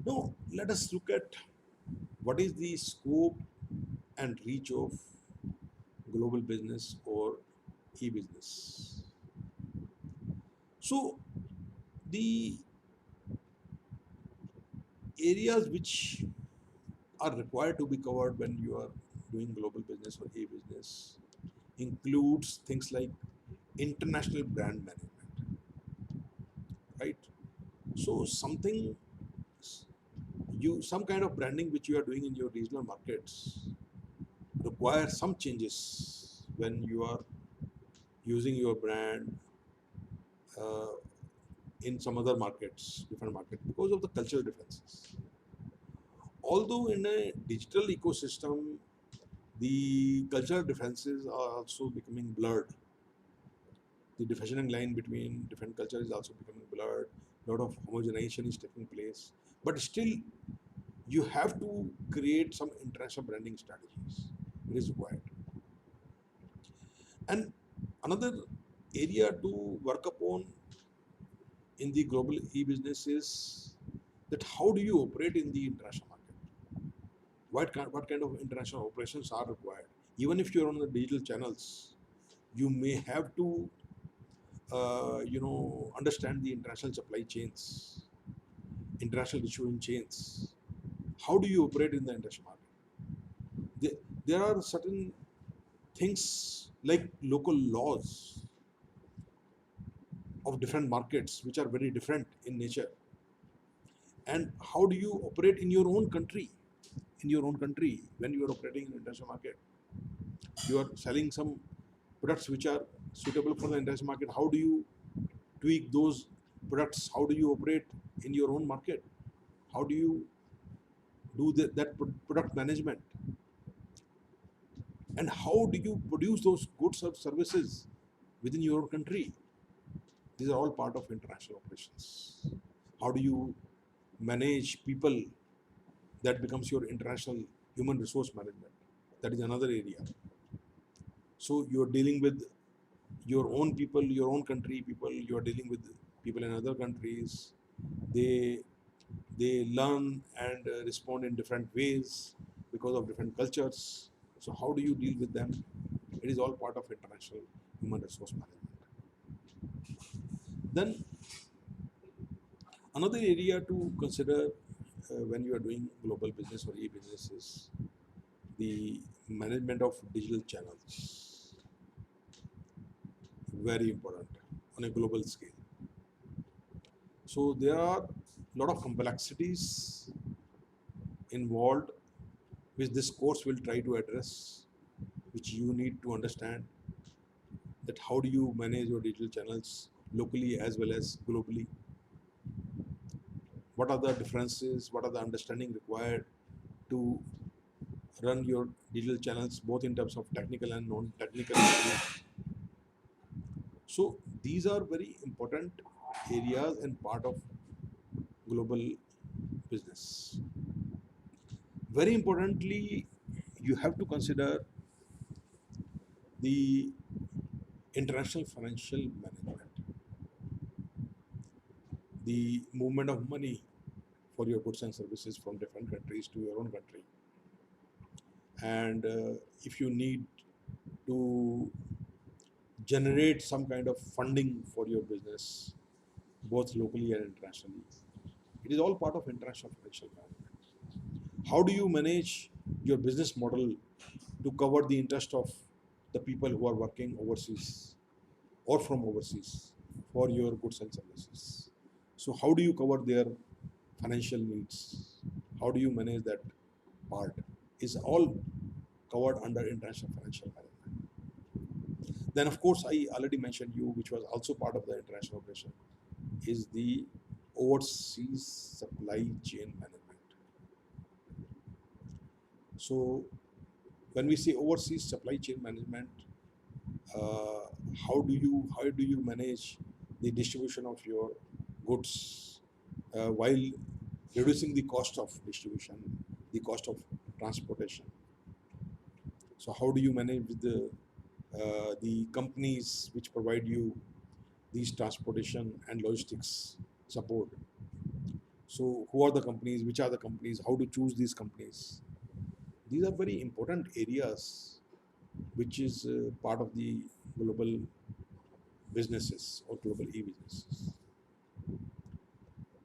Now, let us look at what is the scope and reach of global business or e-business. So, the areas which are required to be covered when you are doing global business or e-business includes things like international brand management, right? So, some kind of branding which you are doing in your regional markets require some changes when you are using your brand uh, in some other markets, different markets, because of the cultural differences. Although in a digital ecosystem, the cultural differences are also becoming blurred. The division line between different cultures is also becoming blurred. A lot of homogenization is taking place. But still, you have to create some international branding strategies. It is required. And another area to work upon in the global e-business is that how do you operate in the international market? What kind of international operations are required? Even if you're on the digital channels, you may have to, understand the international supply chains, international distribution chains. How do you operate in the international market? There, there are certain things like local laws of different markets which are very different in nature. And how do you operate in your own country? In your own country, when you are operating in the international market, you are selling some products which are suitable for the international market. How do you tweak those products? How do you operate in your own market? How do you do that product management? And how do you produce those goods or services within your country? These are all part of international operations. How do you manage people? That becomes your international human resource management. That is another area. So you're dealing with your own people, your own country people. You're dealing with people in other countries. They they learn and respond in different ways because of different cultures. So how do you deal with them? It is all part of international human resource management. Then another area to consider when you are doing global business or e-business is the management of digital channels. Very important on a global scale. So there are a lot of complexities involved which this course will try to address, which you need to understand that how do you manage your digital channels locally as well as globally. What are the differences? What are the understanding required to run your digital channels both in terms of technical and non-technical? So these are very important areas and part of global business. Very importantly, you have to consider the international financial management, the movement of money for your goods and services from different countries to your own country. And if you need to generate some kind of funding for your business, both locally and internationally, it is all part of international financial management. How do you manage your business model to cover the interest of the people who are working overseas or from overseas for your goods and services? So how do you cover their financial needs? How do you manage that part? Is all covered under international financial management. Then, of course, I already mentioned you, which was also part of the international operation, is the overseas supply chain management. So, when we say overseas supply chain management, uh, how do you manage the distribution of your goods while reducing the cost of distribution, the cost of transportation? So, how do you manage with the companies which provide you these transportation and logistics support? So who are the companies, which are the companies, how to choose these companies? These are very important areas which is part of the global businesses or global e-businesses.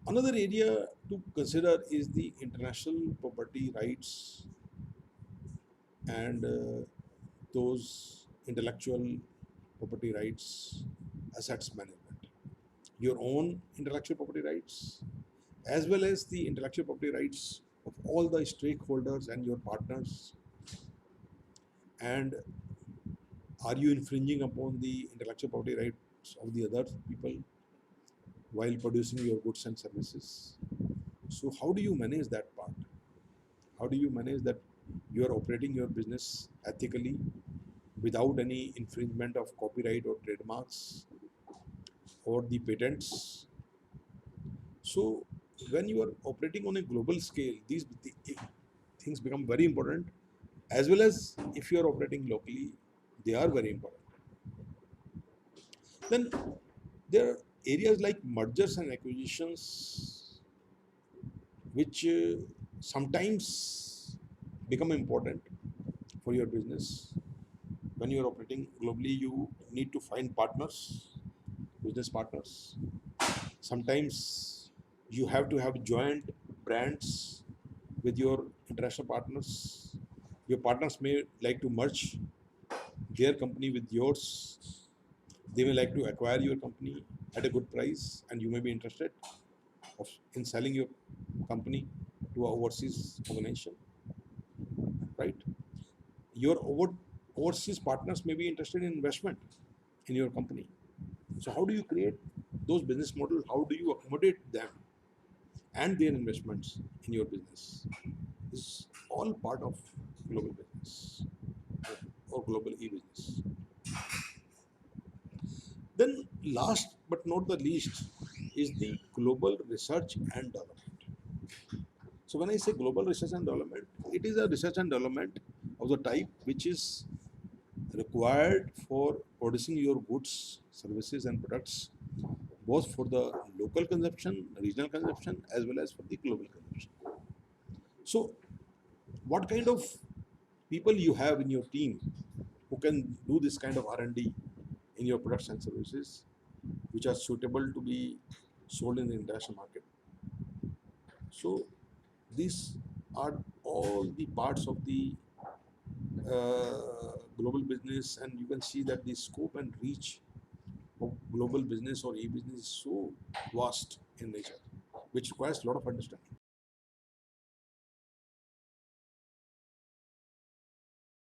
Another area to consider is the international property rights and those intellectual property rights assets management. Your own intellectual property rights as well as the intellectual property rights of all the stakeholders and your partners, and are you infringing upon the intellectual property rights of the other people while producing your goods and services? So how do you manage that part? How do you manage that you are operating your business ethically without any infringement of copyright or trademarks or the patents? So when you are operating on a global scale, these things become very important, as well as if you are operating locally, they are very important. Then there are areas like mergers and acquisitions, which sometimes become important for your business. When you are operating globally, you need to find partners, business partners. Sometimes you have to have joint brands with your international partners. Your partners may like to merge their company with yours. They may like to acquire your company at a good price, and you may be interested in selling your company to a overseas organization, right? Your overseas partners may be interested in investment in your company. So how do you create those business models? How do you accommodate them and their investments in your business? This is all part of global business or global e-business. Then last but not the least is the global research and development. So when I say global research and development, it is a research and development of the type which is required for producing your goods, services and products, both for the local consumption, regional consumption, as well as for the global consumption. So what kind of people you have in your team who can do this kind of R&D in your products and services, which are suitable to be sold in the international market? So these are all the parts of the global business, and you can see that the scope and reach of global business or e-business is so vast in nature, which requires a lot of understanding.